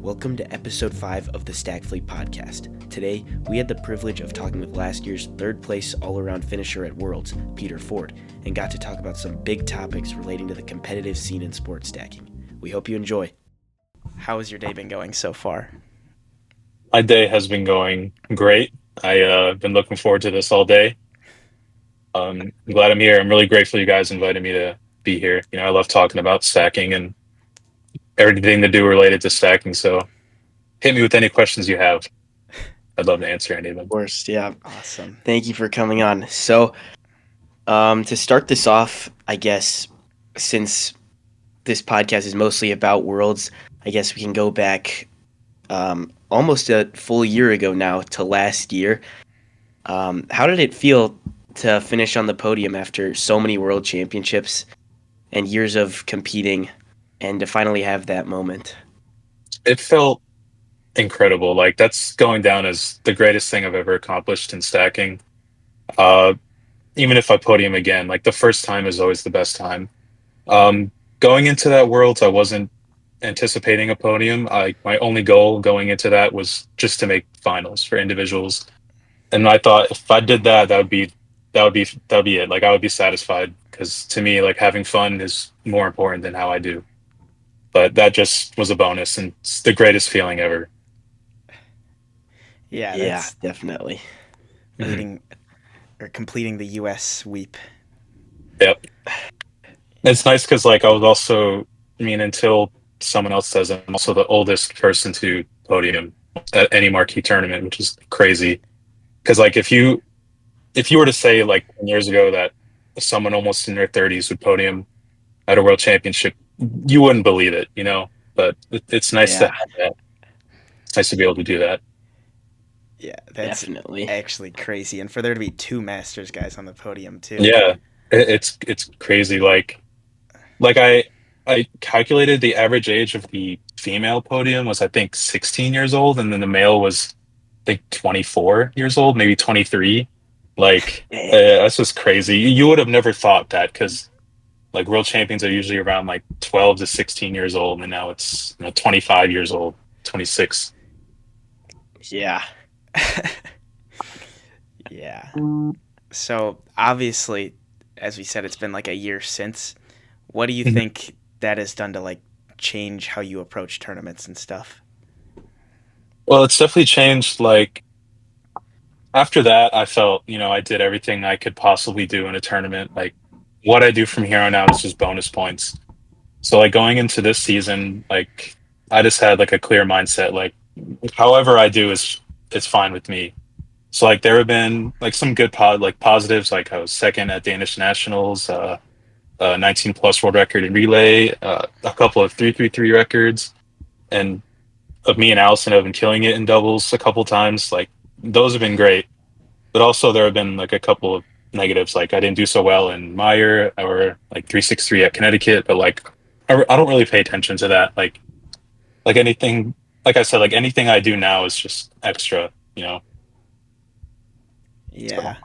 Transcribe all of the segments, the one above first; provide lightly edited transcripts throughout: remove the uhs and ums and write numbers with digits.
Welcome to episode 5 of the Stack Fleet podcast. Today, we had the privilege of talking with last year's third place all-around finisher at Worlds, Peter Ford, and got to talk about some big topics relating to the competitive scene in sports stacking. We hope you enjoy. How has your day been going so far? My day has been going great. I've been looking forward to this all day. I'm glad I'm here. I'm really grateful you guys invited me to be here. I love talking about stacking and everything to do related to stacking. So hit me with any questions you have. I'd love to answer any of them. Of course, yeah. Awesome. Thank you for coming on. So, to start this off, I guess, since this podcast is mostly about Worlds, I guess we can go back almost a full year ago now to last year. How did it feel to finish on the podium after so many World Championships and years of competing and to finally have that moment? It felt incredible. Like that's going down as the greatest thing I've ever accomplished in stacking. Uh, Even if I podium again, like the first time is always the best time. Going into that Worlds, I wasn't anticipating a podium. My only goal going into that was just to make finals for individuals, and I thought if I did that, that would be it. Like I would be satisfied because to me, like having fun is more important than how I do. But that just was a bonus, and it's the greatest feeling ever. Yeah, Yeah, that's definitely. leading or completing the US sweep. Yep, it's nice because like I was also, I mean, until someone else says it, I'm also the oldest person to podium at any marquee tournament, which is crazy. Because like if you were to say like 10 years ago that someone almost in their 30s would podium at a world championship, you wouldn't believe it. But it's nice to Yeah, have that. It's nice to be able to do that. Yeah, that's definitely. actually crazy. And for there to be two Masters guys on the podium too. Yeah, it's crazy. Like I calculated the average age of the female podium was I think 16 years old, and then the male was I think 24 years old, maybe 23. Like Dang. that's just crazy. You would have never thought that because like world champions are usually around like 12 to 16 years old, and now it's 25 years old, 26. Yeah. Yeah. So obviously, as we said, it's been like a year since. What do you Mhm. think that has done to like change how you approach tournaments and stuff? Well, it's definitely changed. Like after that, I felt, I did everything I could possibly do in a tournament. Like what I do from here on out is just bonus points. So like going into this season, like I just had like a clear mindset. Like however I do is it's fine with me. So like there have been like some good positives. Like I was second at Danish nationals, 19 plus world record in relay, a couple of 333 records, and of me and Allison have been killing it in doubles a couple times. Like those have been great, but also there have been like a couple of negatives. Like I didn't do so well in Meyer or like 363 at Connecticut, but like I don't really pay attention to that. Like anything, like I said, like anything I do now is just extra, so Yeah.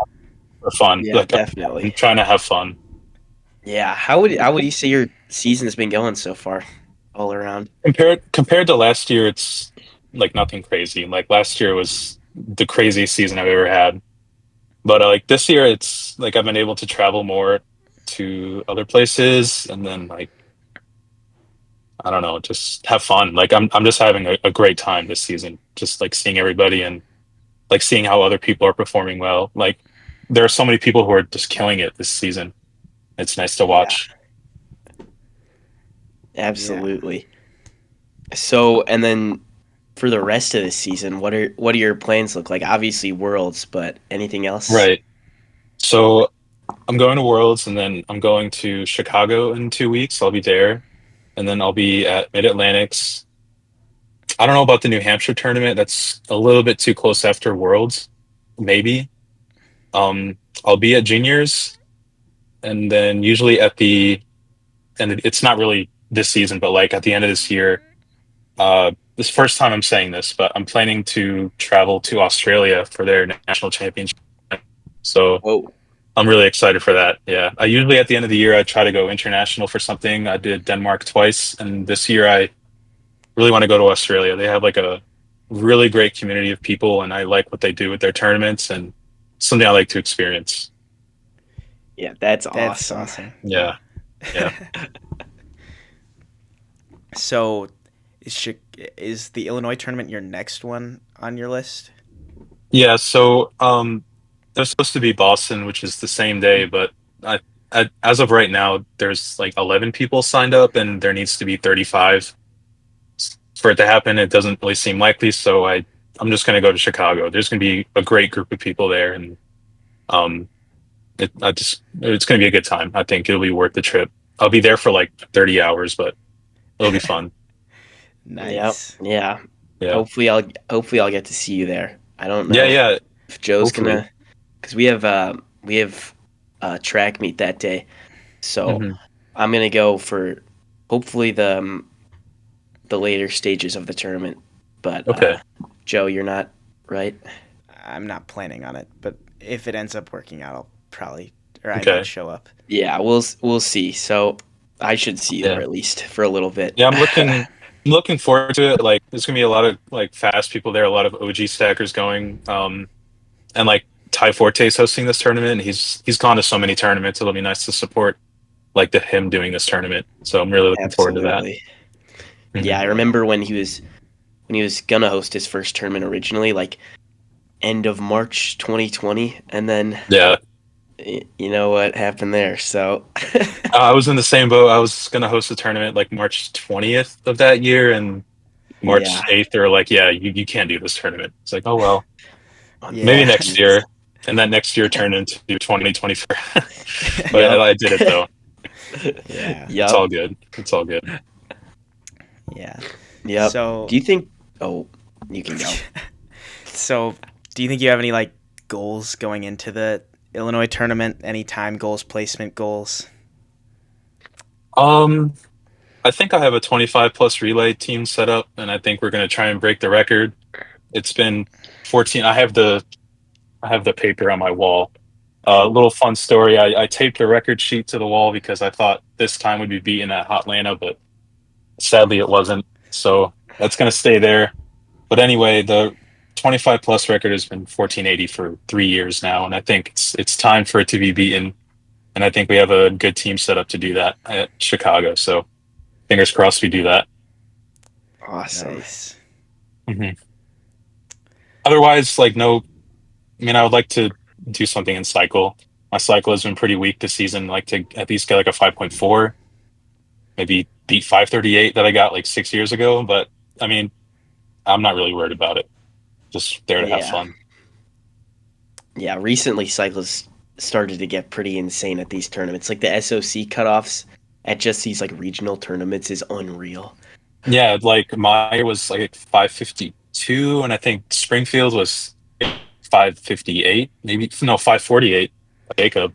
for fun. Yeah, Like I'm definitely. trying to have fun. Yeah. How would you say your season's been going so far, all around? Compared to last year, it's like nothing crazy. Like last year was the craziest season I've ever had. But like this year, it's like I've been able to travel more to other places, and then like I don't know, just have fun. Like I'm just having a great time this season, just like seeing everybody and like seeing how other people are performing well. Like there are so many people who are just killing it this season. It's nice to Yeah, watch. Yeah. absolutely. So, and then for the rest of the season, what do your plans look like? Obviously Worlds, but anything else? Right. So I'm going to Worlds, and then I'm going to Chicago in 2 weeks. I'll be there, and then I'll be at Mid Atlantics. I don't know about the New Hampshire tournament. That's a little bit too close after Worlds, maybe. I'll be at juniors, and then usually and it's not really this season, but like at the end of this year, this first time I'm saying this, but I'm planning to travel to Australia for their national championship. So Whoa. I'm really excited for that. Yeah. I usually at the end of the year I try to go international for something. I did Denmark twice, and this year really want to go to Australia. They have like a really great community of people, and I like what they do with their tournaments, and something I like to experience. Yeah, that's That's awesome. awesome. Yeah, yeah. So, is the Illinois tournament your next one on your list? Yeah, so they're supposed to be Boston, which is the same day, but as of right now, there's like 11 people signed up, and there needs to be 35 for it to happen. It doesn't really seem likely, so I'm just going to go to Chicago. There's going to be a great group of people there, and um, it's going to be a good time. I think it'll be worth the trip. I'll be there for like 30 hours, but it'll be fun. Yep. Nice. Yeah. Yeah, Hopefully I'll get to see you there. I don't yeah, know yeah. if Joe's Hopefully. gonna, because we have track meet that day, so Hmm. I'm gonna go for hopefully the later stages of the tournament. But Okay. Joe, you're not, right? I'm not planning on it, but if it ends up working out, I'll probably, or I might Okay. show up. Yeah, we'll see. So I should see you there Yeah. at least for a little bit. Yeah, I'm looking forward to it. Like there's gonna be a lot of like fast people there, a lot of OG stackers going. And like Ty Forte's hosting this tournament. He's gone to so many tournaments. It'll be nice to support like him doing this tournament. So I'm really looking forward to that. Absolutely. Hmm. Yeah, I Yeah. remember when he was gonna host his first tournament originally, like end of March 2020, and then Yeah. you know what happened there. So I was in the same boat. I was gonna host a tournament like March 20th of that year, and March yeah, 8th they're like, yeah, you can't do this tournament. It's like, oh well, maybe Yeah. next unfortunately. year. And then next year turned into 2024. But Yep. I did it though. Yeah. It's Yep. all good. It's all good. Yeah. Yep. So, Do you think? Oh, you can go. so do you think you have any like goals going into the Illinois tournament? Any time goals, placement goals? Um, I think I have a 25 plus relay team set up, and I think we're going to try and break the record. It's been 14. I have the paper on my wall. A little fun story. I taped a record sheet to the wall because I thought this time would be beaten at Hotlanta, but sadly it wasn't. So that's going to stay there. But anyway, the 25 plus record has been 1480 for 3 years now, and I think it's time for it to be beaten. And I think we have a good team set up to do that at Chicago. So fingers crossed we do that. Awesome. Nice. Hmm. Otherwise, like no, I mean, I would like to do something in cycle. My cycle has been pretty weak this season. Like to at least get like a 5.4, maybe beat 538 that I got like 6 years ago. But I mean, I'm not really worried about it. Just there to have Yeah. fun. Yeah. Recently, cyclists started to get pretty insane at these tournaments. Like the SOC cutoffs at just these like regional tournaments is unreal. Yeah, like my was like 552, and I think Springfield was 558, maybe no 548. Jacob,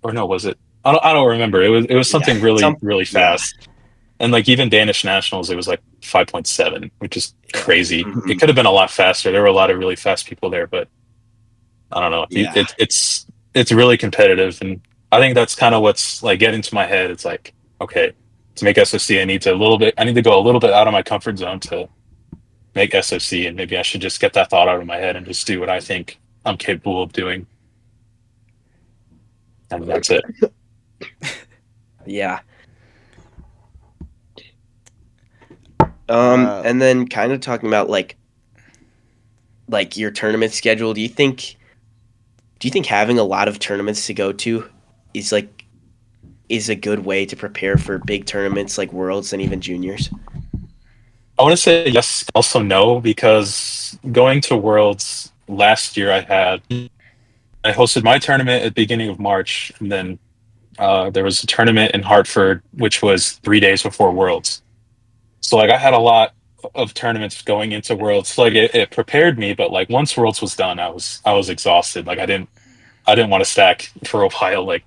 or no, was it? I don't remember. It was Yeah. something really Some. really Yeah. fast. And like even Danish Nationals, it was like 5.7, which is crazy. It Hmm. could have been a lot faster. There were a lot of really fast people there, but I don't know. Yeah. It's really competitive, and I think that's kind of what's like getting to my head. It's like, okay, to make SOC, I need to go a little bit out of my comfort zone to make SOC, and maybe I should just get that thought out of my head and just do what I think I'm capable of doing, and that's it. Yeah. Uh, And then kind of talking about like your tournament schedule. Do you think having a lot of tournaments to go to is like is a good way to prepare for big tournaments like Worlds and even juniors? I want to say yes, also no, because going to Worlds last year, I hosted my tournament at the beginning of March, and then there was a tournament in Hartford, which was 3 days before Worlds. So like I had a lot of tournaments going into Worlds. Like it prepared me, but like once Worlds was done, I was exhausted. Like I didn't want to stack for a while. Like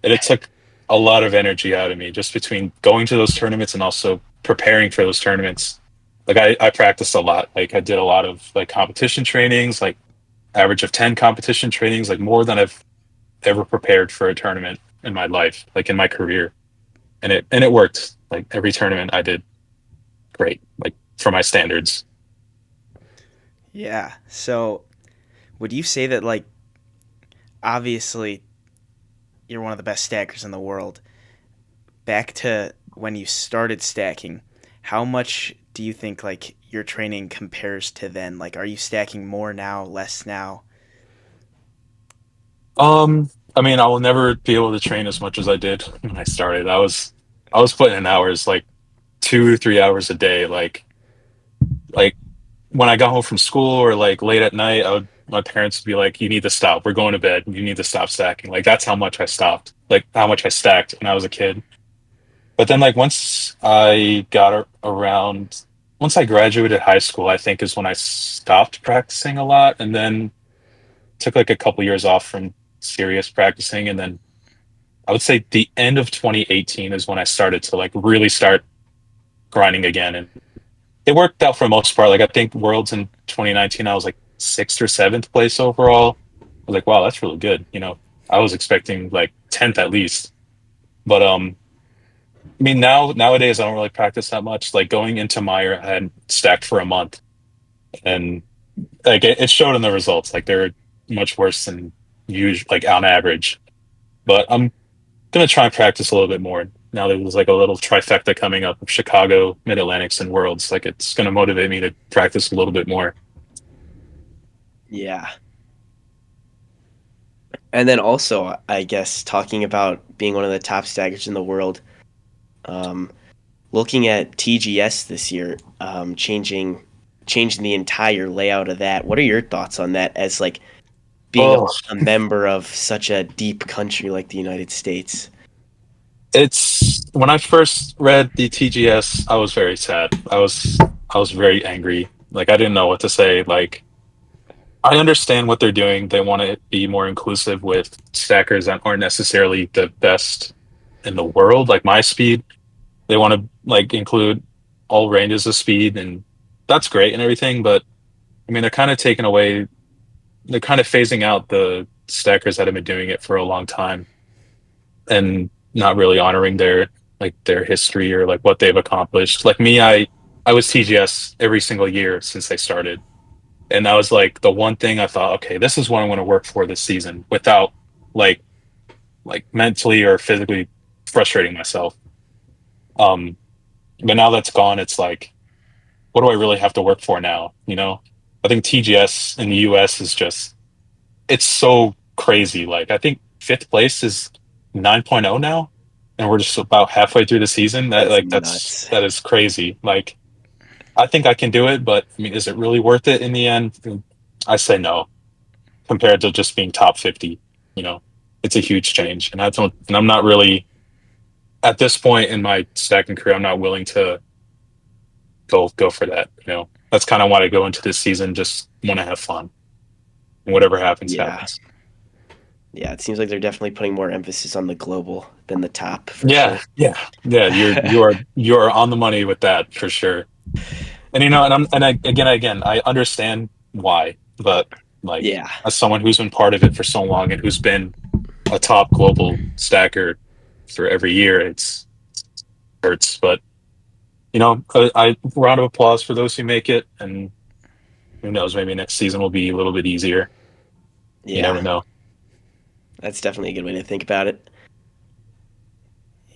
and it took a lot of energy out of me just between going to those tournaments and also preparing for those tournaments. Like I practiced a lot. Like I did a lot of like competition trainings, like average of 10 competition trainings, like more than I've ever prepared for a tournament in my life, like in my career. And it worked. Like every tournament I did great. Like for my standards. Yeah. So, would you say that, like, obviously you're one of the best stackers in the world? Back to when you started stacking, how much do you think like your training compares to then? Like, are you stacking more now, less now? I mean, I will never be able to train as much as I did when I started. I was putting in hours like 2 or 3 hours a day. Like when I got home from school or like late at night, my parents would be like, "You need to stop. We're going to bed. You need to stop stacking." Like that's how much I stopped. Like how much I stacked when I was a kid. But then like once I graduated high school, I think is when I stopped practicing a lot, and then took like a couple years off from serious practicing, and then I would say the end of 2018 is when I started to like really start grinding again, and it worked out for the most part. Like I think Worlds in 2019, I was like sixth or seventh place overall. I was like, wow, that's really good. I was expecting like 10th at least. But I mean, nowadays I don't really practice that much. Like going into Meyer, I had stacked for a month, and like it showed in the results. Like they're much worse than usual, like on average. But I'm gonna try and practice a little bit more now that there's like a little trifecta coming up of Chicago, Mid Atlantics, and Worlds. Like it's gonna motivate me to practice a little bit more. Yeah. And then also, I guess, talking about being one of the top stackers in the world, um, looking at TGS this year, changing the entire layout of that. What are your thoughts on that as like being Oh, a member of such a deep country like the United States? it's when I first read the TGS, I was very sad. I was very angry. Like I didn't know what to say. Like I understand what they're doing. They want to be more inclusive with stackers that aren't necessarily the best in the world, like my speed. They want to like include all ranges of speed, and that's great and everything. But I mean, they're kind of phasing out the stackers that have been doing it for a long time and not really honoring their history or like what they've accomplished. Like me, I was TGS every single year since they started. And that was like the one thing I thought, okay, this is what I'm going to work for this season without like mentally or physically frustrating myself. Um, but now that's gone, it's like, what do I really have to work for now? I think TGS in the US is just, it's so crazy. Like, I think fifth place is 9.0 now, and we're just about halfway through the season. That's nuts. That is crazy. Like, I think I can do it, but I mean, is it really worth it in the end? I say no, compared to just being top 50. You know, it's a huge change, and I'm not really at this point in my stacking career. I'm not willing to go for that. That's kind of why I go into this season. Just want to have fun, and whatever happens, Yeah. happens. Yeah, it seems like they're definitely putting more emphasis on the global than the top for Yeah, sure. yeah, yeah. You are on the money with that for sure. And again, I understand why, but like Yeah. as someone who's been part of it for so long and who's been a top global stacker for every year, it's hurts. But I round of applause for those who make it, and who knows, maybe next season will be a little bit easier. You Yeah. never know. That's definitely a good way to think about it.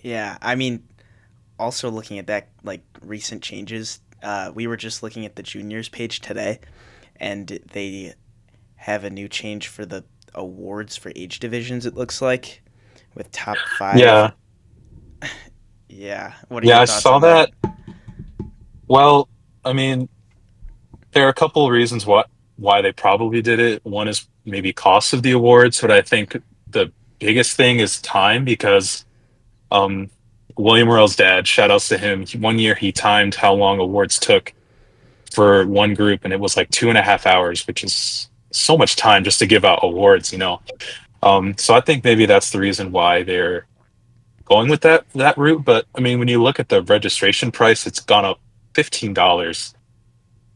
Yeah, I mean, also looking at that, like recent changes, we were just looking at the juniors page today, and they have a new change for the awards for age divisions. It looks like with top five. Yeah, Yeah, what are yeah, your I thoughts saw on that? that. Well, I mean, there are a couple of reasons why they probably did it. One is maybe cost of the awards, but I think the biggest thing is time because um, William Morrell's dad, shout outs to him. One year he timed how long awards took for one group, and it was like 2.5 hours, which is so much time just to give out awards. So I think maybe that's the reason why they're going with that route. But I mean, when you look at the registration price, it's gone up $15,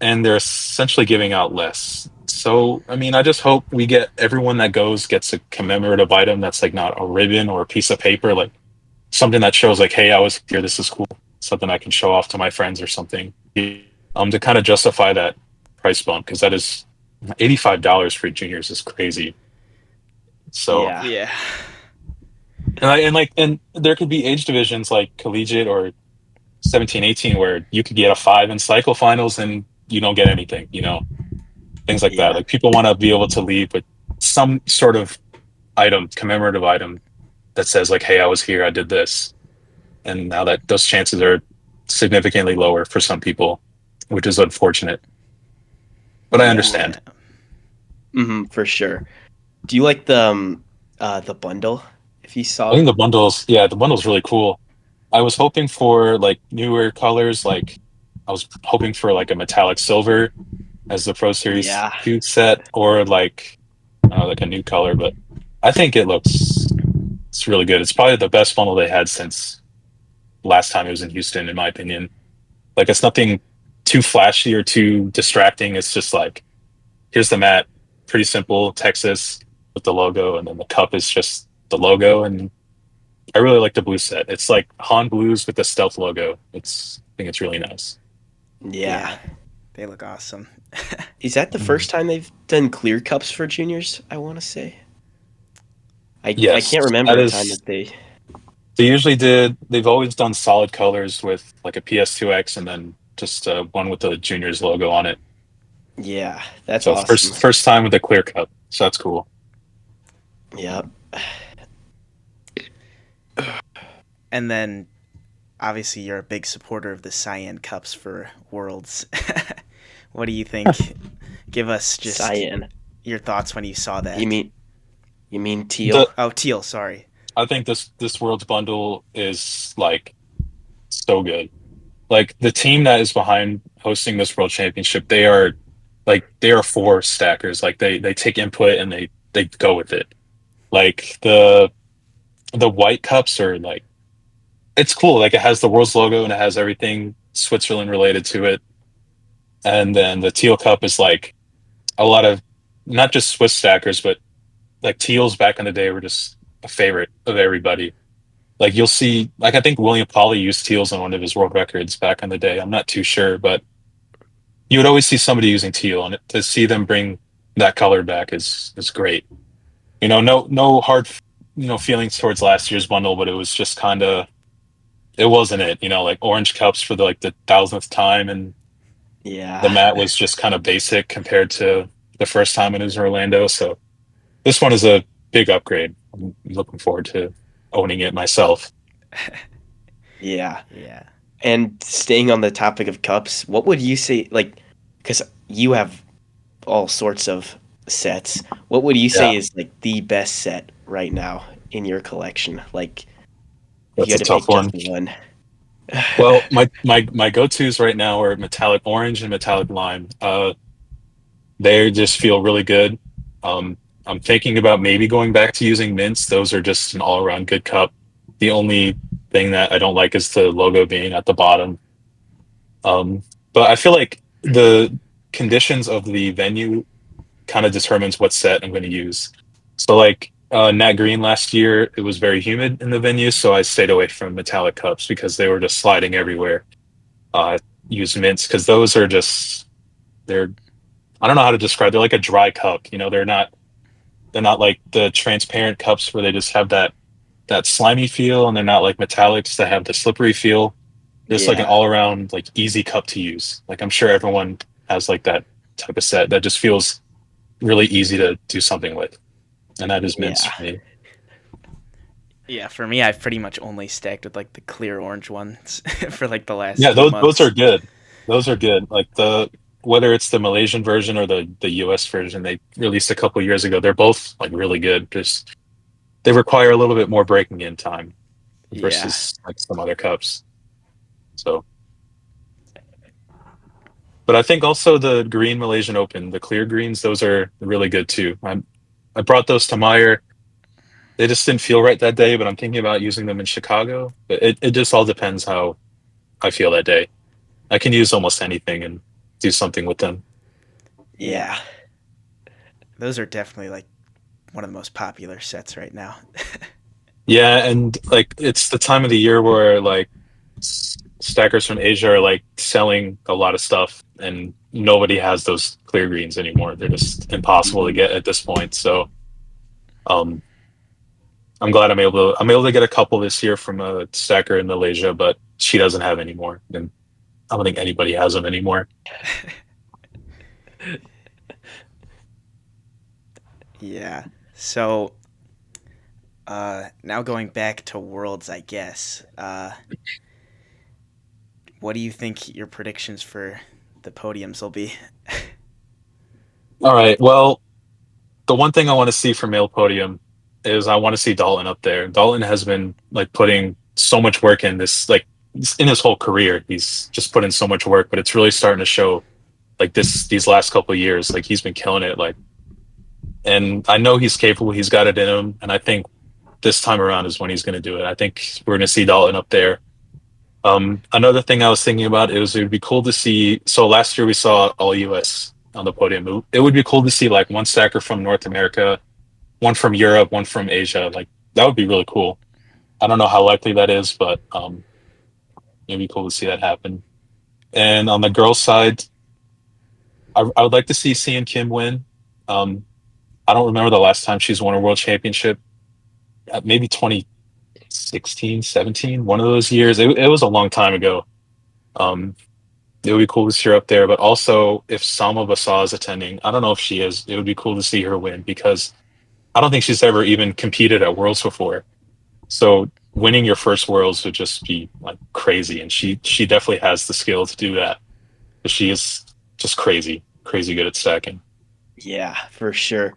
and they're essentially giving out less. So I mean, I just hope we get everyone that goes gets a commemorative item that's like not a ribbon or a piece of paper, like something that shows like, hey, I was here. This is cool. Something I can show off to my friends or something. to kind of justify that price bump, because that is $85 for juniors is crazy. So Yeah. Yeah. and there could be age divisions like collegiate or 17, 18 where you could get a 5 in cycle finals and you don't get anything, things like that. Yeah. Like people want to be able to leave with some sort of item, commemorative item that says like, "Hey, I was here, I did this." And now that those chances are significantly lower for some people, which is unfortunate. But I Yeah. understand. For sure. Do you like the bundle? If you I saw, think the bundle's really cool. I was hoping for like newer colors, like I was hoping for like a metallic silver as the Pro Series yeah, 2 set, or like a new color, but I think it's really good. It's probably the best bundle they had since last time it was in Houston, in my opinion. Like it's nothing too flashy or too distracting. It's just like here's the mat, pretty simple, Texas with the logo, and then the cup is just the logo. And I really like the blue set. It's like Han Blues with the stealth logo. I think it's really nice. yeah. They look awesome. Is that the Mhm. first time they've done clear cups for juniors? I want to say. I Yes, can't remember that a time is. that they. They've always done solid colors with like a PS2X and then just one with the juniors logo on it. Yeah, that's So awesome. first time with a clear cup. So that's cool. Yeah. And then obviously you're a big supporter of the Cyan Cups for Worlds. What do you think? Give us just Cyan. your thoughts when you saw that. You mean The teal? Oh, teal, sorry. I think this world's bundle is like so good. Like the team that is behind hosting this world championship, they are four stackers. Like they take input and they go with it. Like the white cups are like it's cool. Like it has the world's logo and it has everything Switzerland related to it. And then the teal cup is like a lot of not just Swiss stackers, but like teals back in the day were just a favorite of everybody. Like you'll see, like I think William Pauly used teals on one of his world records back in the day. I'm not too sure, but you would always see somebody using teal, and to see them bring that color back is great. No hard feelings towards last year's bundle, but it was just kind of it wasn't it. Like orange cups for the thousandth time, and the Yeah. mat was just kind of basic compared to the first time it was in Orlando. So this one is a big upgrade. I'm looking forward to owning it myself. Yeah. Yeah. And staying on the topic of cups, what would you say, like, because you have all sorts of sets, what would you Yeah, say is, like, the best set right now in your collection? Like, if you that's a had to tough pick just one. one. Well, my go-tos right now are metallic orange and metallic lime. They just feel really good. I'm thinking about maybe going back to using mints. Those are just an all-around good cup. The only thing that I don't like is the logo being at the bottom. Um, but I feel like the conditions of the venue kind of determines what set I'm going to use. So like Nat Green last year, it was very humid in the venue, so I stayed away from metallic cups because they were just sliding everywhere. Uh, use mints because those are just they're I don't know how to describe. They're like a dry cup. They're not like the transparent cups where they just have that slimy feel, and they're not like metallics that have the slippery feel. Just like an Yeah. all around like easy cup to use. Like I'm sure everyone has like that type of set that just feels really easy to do something with, and that is mints Yeah. for me. Yeah, for me, I've pretty much only stacked with like the clear orange ones for like the last Yeah, few those are months. good. Those are good. Like the whether it's the Malaysian version or the US version they released a couple years ago, they're both like really good. Just they require a little bit more breaking in time Yeah. versus like some other cups. So, but I think also the green Malaysian Open, the clear greens, those are really good too. I brought those to Meyer. They just didn't feel right that day, but I'm thinking about using them in Chicago. But it just all depends how I feel that day. I can use almost anything and do something with them. Yeah. Yeah. Those are definitely like one of the most popular sets right now. Yeah, and like it's the time of the year where like stackers from Asia are like selling a lot of stuff. and nobody has those clear greens anymore. They're just impossible to get at this point. So um, I'm glad I'm able to get a couple this year from a stacker in Malaysia, but she doesn't have any more, and I don't think anybody has them anymore. Yeah. So now going back to Worlds, I guess. What do you think your predictions for the podiums will be? All right. Well, the one thing I want to see from male podium is I want to see Dalton up there. Dalton has been like putting so much work in this, like in his whole career. He's just put in so much work, but it's really starting to show like these last couple of years. Like he's been killing it. Like, and I know he's capable. He's got it in him, and I think this time around is when he's going to do it. I think we're going to see Dalton up there. Another thing I was thinking about is it would be cool to see. So last year we saw all US on the podium. It would be cool to see like one stacker from North America, one from Europe, one from Asia. Like that would be really cool. I don't know how likely that is, but it'd be cool to see that happen. And on the girls' side, I would like to see Sian Kim win. Um, I don't remember the last time she's won a world championship. Maybe 2016, 17, one of those years. It was a long time ago. Um, it would be cool to see her up there. But also, if Salma Bassah is attending, I don't know if she is. It would be cool to see her win because I don't think she's ever even competed at Worlds before. So winning your first Worlds would just be like crazy, and she definitely has the skill to do that. But she is just crazy good at stacking. Yeah, for sure.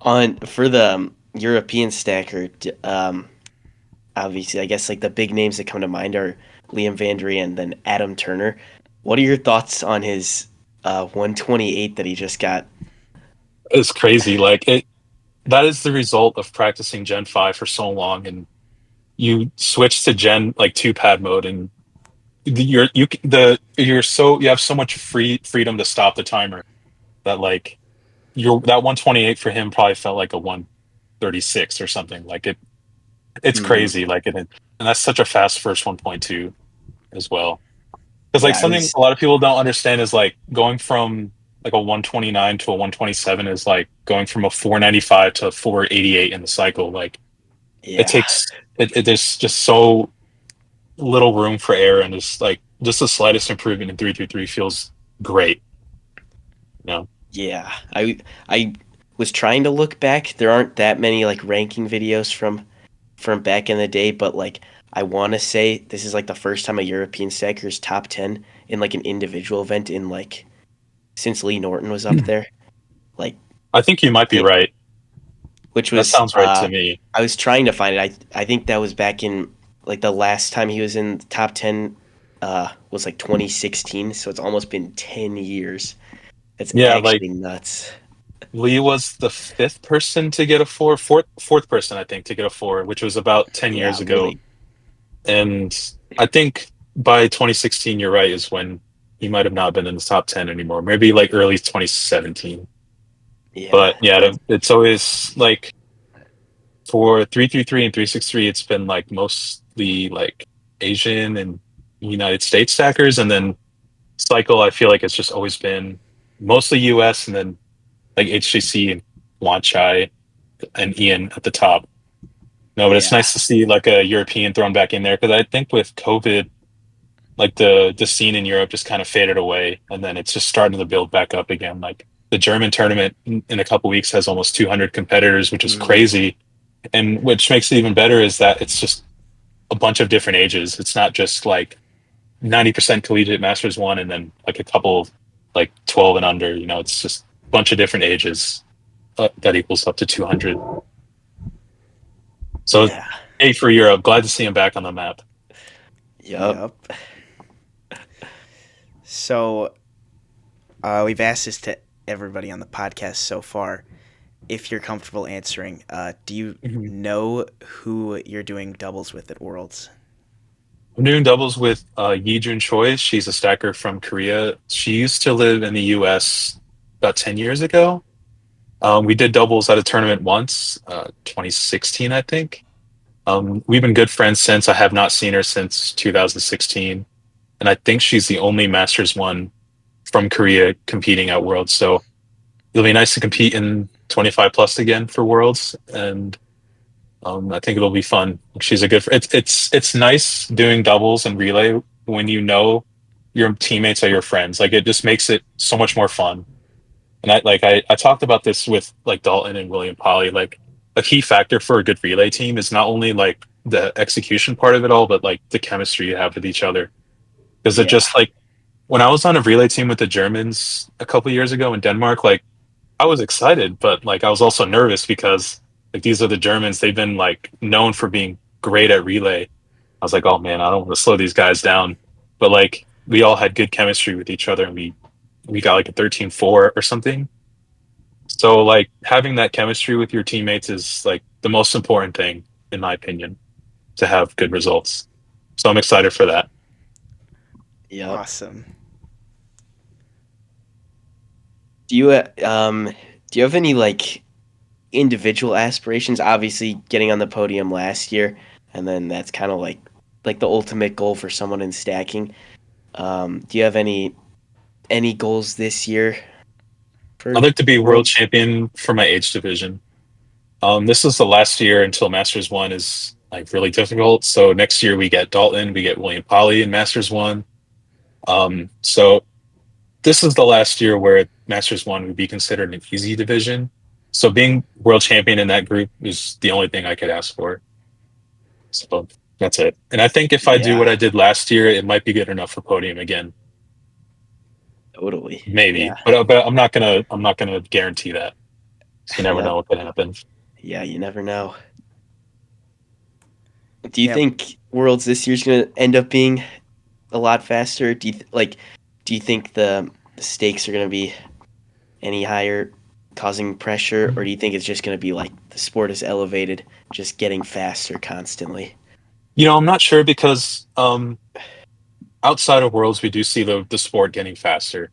On for the European stacker, obviously, I guess like the big names that come to mind are Liam Vandry and then Adam Turner. What are your thoughts on his 128 that he just got? It's crazy. Like it that is the result of practicing Gen 5 for so long, and you switch to Gen like 2 pad mode, and you have so much freedom to stop the timer that like that 128 for him probably felt like a 136 or something. Like it's Hmm. crazy. Like and that's such a fast first 1.2 as well. Because like Yeah, it something was. a lot of people don't understand is like going from like a 129 to a 127 is like going from a 495 to a 488 in the cycle. Like it Yeah, takes there's just so little room for error, and just the slightest improvement in 333 feels great. You know? yeah. I was trying to look back. There aren't that many like ranking videos from back in the day, but like I want to say this is like the first time a European stacker's top 10 in like an individual event in like since Lee Norton was up there. Like I think you might be it, right. which That was sounds right to me. I was trying to find it. I think that was back in like the last time he was in the top 10 was like 2016, so it's almost been 10 years. That's Yeah, like actually nuts. Lee was the fifth person to get a fourth person I think to get a four, which was about 10 Yeah, years ago. really. And I think by 2016, you're right, is when he might have not been in the top 10 anymore. Maybe like early 2017. Yeah, But yeah, that's it's always like for 333 and 363, it's been like mostly like Asian and United States stackers. And then cycle, I feel like it's just always been mostly US and then like HJC and Wanchai and Ian at the top. No, but it's yeah. nice to see like a European thrown back in there because I think with COVID, like the scene in Europe just kind of faded away, and then it's just starting to build back up again. Like the German tournament in a couple weeks has almost 200 competitors, which is Mhm. crazy. And which makes it even better is that it's just a bunch of different ages. It's not just like 90% collegiate masters one and then like a couple like 12 and under. You know, it's just a bunch of different ages that equals up to 200. So, Yeah. A for Europe. Glad to see him back on the map. Yup. Yep. So we've asked this to everybody on the podcast so far. If you're comfortable answering, do you Mhm. know who you're doing doubles with at Worlds? I'm doing doubles with Yi-Jun Choi. She's a stacker from Korea. She used to live in the US about 10 years ago. We did doubles at a tournament once, 2016, I think. We've been good friends since. I have not seen her since 2016. And I think she's the only Masters one from Korea competing at Worlds. So it'll be nice to compete in 25 plus again for Worlds, and I think it'll be fun. She's a good. It's nice doing doubles and relay when you know your teammates are your friends. Like it just makes it so much more fun. And I talked about this with like Dalton and William Polly. Like a key factor for a good relay team is not only like the execution part of it all, but like the chemistry you have with each other. Because it Yeah. just like when I was on a relay team with the Germans a couple years ago in Denmark, like I was excited, but like I was also nervous because like these are the Germans. They've been like known for being great at relay. I was like, oh man, I don't want to slow these guys down. But like we all had good chemistry with each other, and we got like a 13-4 or something. So like having that chemistry with your teammates is like the most important thing, in my opinion, to have good results. So I'm excited for that. Yep. Awesome. Do you have any like individual aspirations? Obviously, getting on the podium last year, and then that's kind of like the ultimate goal for someone in stacking. Do you have any goals this year? I'd like to be world champion for my age division. This is the last year until Masters One is like really difficult. So next year we get Dalton, we get William Polly in Masters One. So this is the last year where Masters One would be considered an easy division. So being world champion in that group is the only thing I could ask for. So that's it. And I think if I do what I did last year, it might be good enough for podium again. Totally. Maybe, Yeah. but I'm not gonna guarantee that. You never know what could happen. Yeah, you never know. Do you think Worlds this year's going to end up being a lot faster? Do you think the stakes are going to be any higher, causing pressure, or do you think it's just going to be like the sport is elevated, just getting faster constantly? I'm not sure because outside of Worlds, we do see the sport getting faster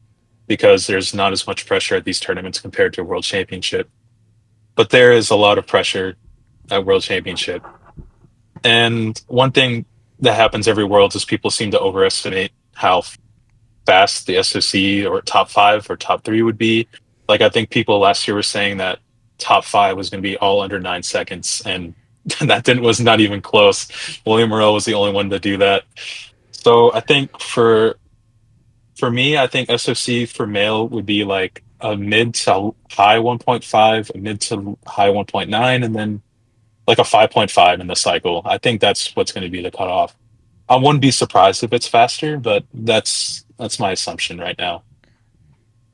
because there's not as much pressure at these tournaments compared to a World Championship. But there is a lot of pressure at World Championship. And one thing that happens every Worlds is people seem to overestimate how fast the SOC or top 5 or top 3 would be. Like I think people last year were saying that top 5 was going to be all under 9 seconds, and was not even close. William Morrell was the only one to do that. So I think for me, I think SOC for male would be like a mid to high 1.5, a mid to high 1.9, and then like a 5.5 in the cycle. I think that's what's going to be the cutoff. I wouldn't be surprised if it's faster, but that's my assumption right now.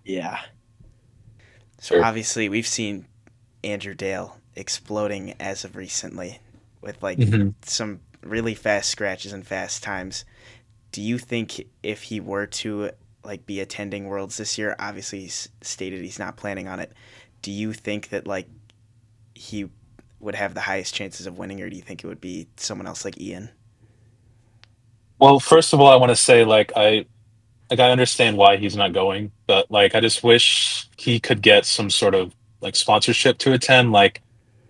Yeah. So obviously we've seen Andrew Dale exploding as of recently with like some really fast scratches and fast times. Do you think if he were to like be attending Worlds this year, obviously he's stated he's not planning on it, do you think that like he would have the highest chances of winning, or do you think it would be someone else like Ian? Well, first of all, I want to say I understand why he's not going, but like I just wish he could get some sort of like sponsorship to attend. Like,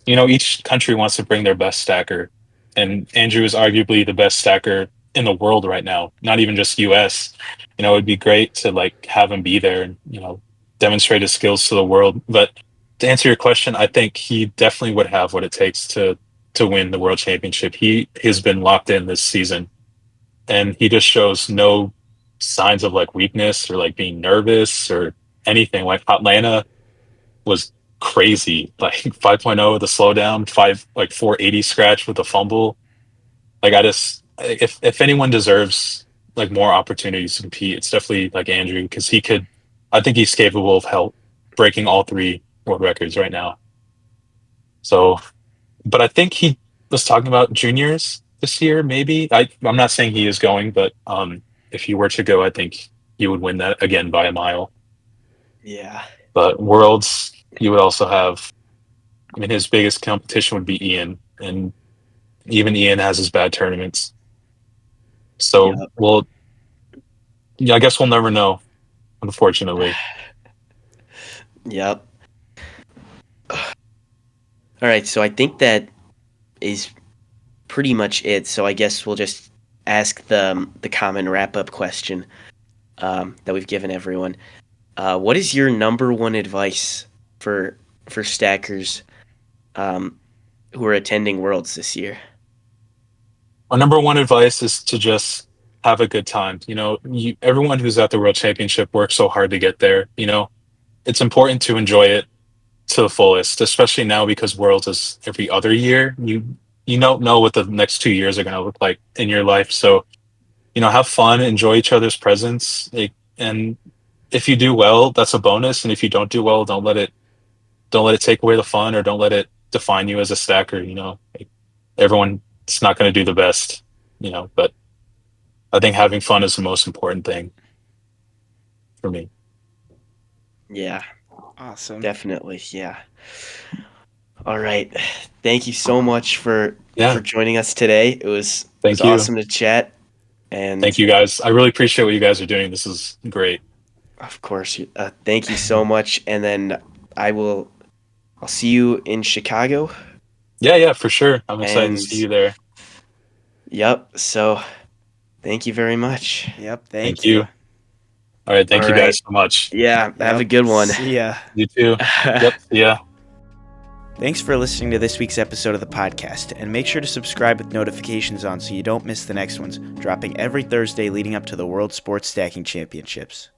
each country wants to bring their best stacker, and Andrew is arguably the best stacker in the world right now, not even just US. It'd be great to like have him be there and, demonstrate his skills to the world. But to answer your question, I think he definitely would have what it takes to win the world championship. He has been locked in this season, and he just shows no signs of like weakness or like being nervous or anything. Like Atlanta was crazy, like 5.0 the slowdown, 480 scratch with a fumble. Like if anyone deserves like more opportunities to compete, it's definitely like Andrew, because I think he's capable of breaking all 3 world records right now. So, but I think he was talking about juniors this year, maybe. I'm not saying he is going, but if he were to go, I think he would win that again by a mile. Yeah. But Worlds, you would also have, his biggest competition would be Ian, and even Ian has his bad tournaments. So, I guess we'll never know, unfortunately. Yep. All right, so I think that is pretty much it. So I guess we'll just ask the common wrap-up question. that we've given everyone. What is your number one advice for stackers who are attending Worlds this year? My number one advice is to just have a good time. Everyone who's at the World Championship works so hard to get there. It's important to enjoy it to the fullest, especially now because Worlds is every other year. You don't know what the next 2 years are going to look like in your life. So, have fun, enjoy each other's presence. And if you do well, that's a bonus. And if you don't do well, don't let it take away the fun, or don't let it define you as a stacker. Everyone's not going to do the best, but I think having fun is the most important thing for me. Yeah, Awesome. definitely. Yeah. All right. Thank you so much for joining us today. It was Thank you. awesome to chat. And thank you guys. I really appreciate what you guys are doing. This is great. Of course. Thank you so much. And then I'll see you in Chicago. Yeah, for sure. I'm excited to see you there. Yep. So thank you very much. Yep. Thank you. All right. Thank you guys so much. Yeah. Have a good one. See ya. You too. Yep. See ya. Thanks for listening to this week's episode of the podcast, and make sure to subscribe with notifications on so you don't miss the next ones, dropping every Thursday leading up to the World Sports Stacking Championships.